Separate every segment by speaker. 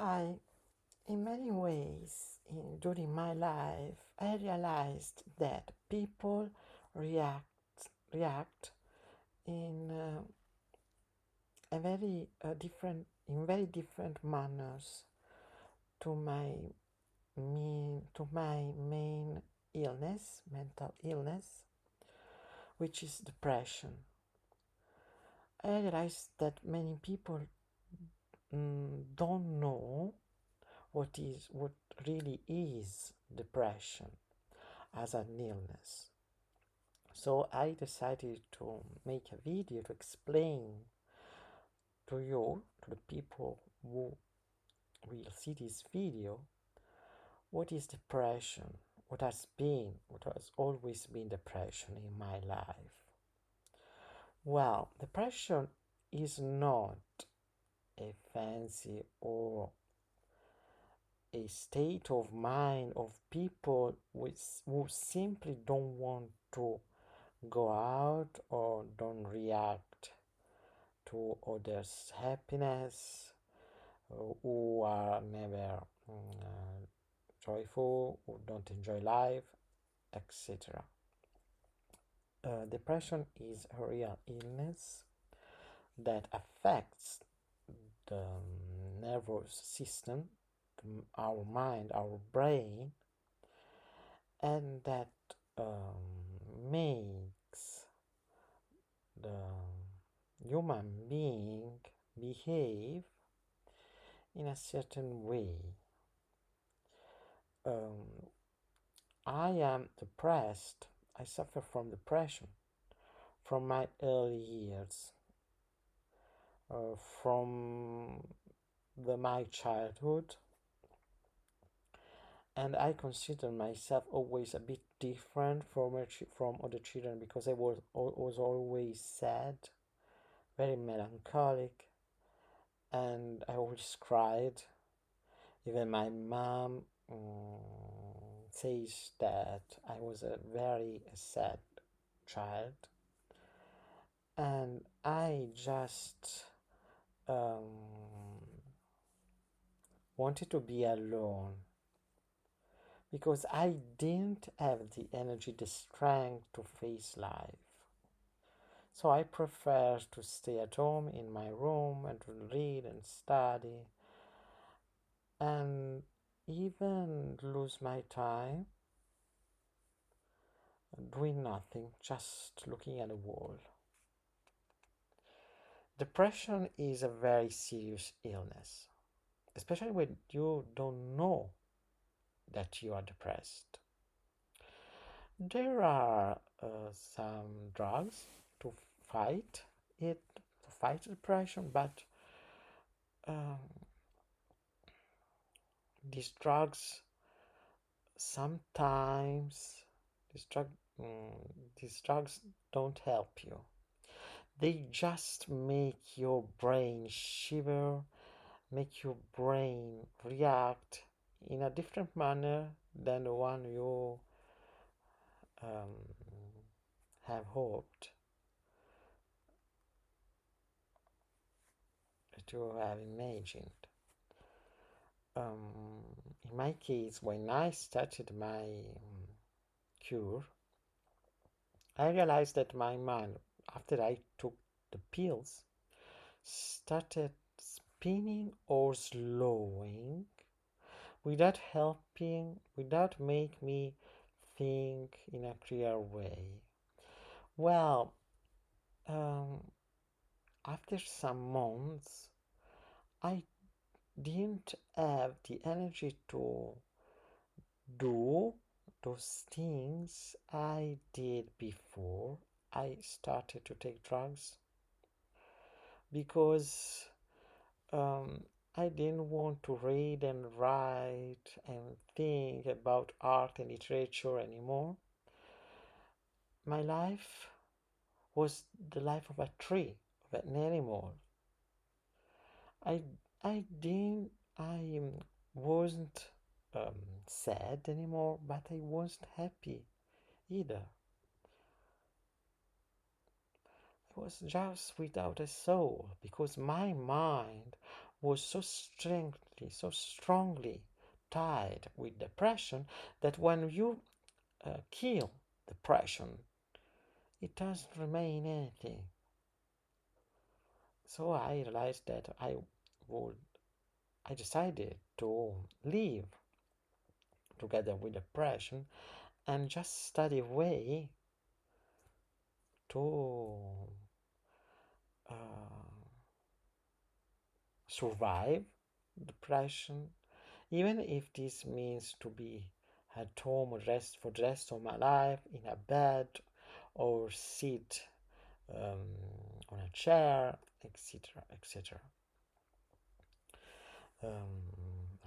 Speaker 1: Hi. In many ways, during my life, I realized that people react in a very different manners to my main illness, mental illness, which is depression. I realized that many people don't know what really is depression as an illness. So I decided to make a video to explain to you, to the people who will see this video, what is depression, what has always been depression in my life. Well, depression is not a fancy or a state of mind of people who simply don't want to go out or don't react to others' happiness, who are never joyful, who don't enjoy life, etc. Depression is a real illness that affects the nervous system, our mind, our brain, and that makes the human being behave in a certain way. Um, I am depressed. I suffer from depression from my early years, from my childhood, and I consider myself always a bit different from other children because I was always sad, very melancholic, and I always cried. Even my mom says that I was a very sad child, and I just um, wanted to be alone because I didn't have the energy, the strength to face life. So I prefer to stay at home in my room and to read and study and even lose my time doing nothing, just looking at a wall. Depression is a very serious illness, especially when you don't know that you are depressed. There are some drugs to fight to fight depression, but um, these drugs sometimes these drug these drugs don't help you. They just make your brain shiver, make your brain react in a different manner than the one you um, have hoped to have imagined. In my case, when I started my cure, I realized that my mind, after I took the pills, started spinning or slowing without helping, without make me think in a clear way. Well, um, after some months, I didn't have the energy to do those things I did before I started to take drugs because um, I didn't want to read and write and think about art and literature anymore. My life was the life of a tree, of an animal. I I didn't I wasn't sad anymore, but I wasn't happy either. I was just without a soul because my mind was so strongly tied with depression that when you kill depression, it doesn't remain anything. So I realized that would, I decided to live together with depression and just study a way to uh, survive depression, even if this means to be at home rest for the rest of my life in a bed or sit um, on a chair, etc., etc.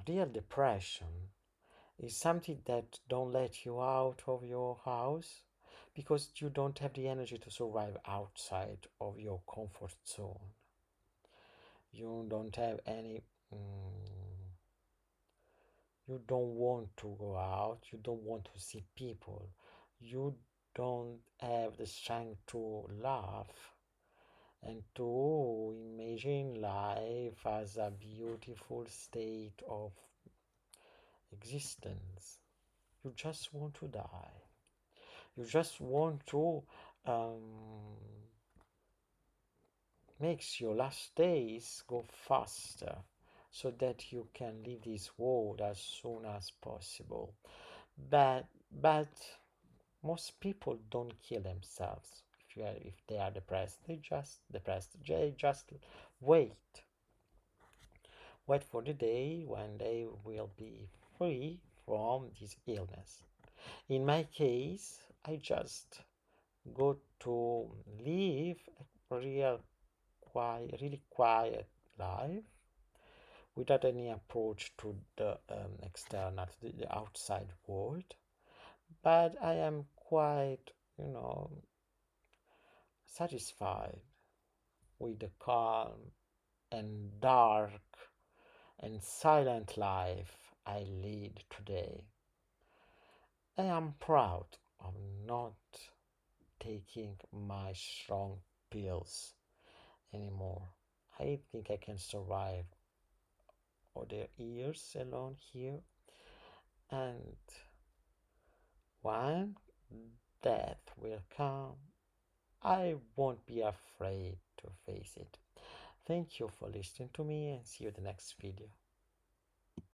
Speaker 1: Real depression is something that don't let you out of your house because you don't have the energy to survive outside of your comfort zone. You don't have any you don't want to go out, you don't want to see people, you don't have the strength to laugh and to imagine life as a beautiful state of existence. You just want to die. You just want to um, make your last days go faster so that you can leave this world as soon as possible. But most people don't kill themselves if they are depressed. They just depressed. They just wait. Wait for the day when they will be free from this illness. In my case, I just go to live a really quiet life without any approach to the external, to the outside world. But I am quite, satisfied with the calm and dark and silent life I lead today. I am proud of not taking my strong pills anymore. I think I can survive other years alone here, and when death will come, I won't be afraid to face it. Thank you for listening to me and see you in the next video.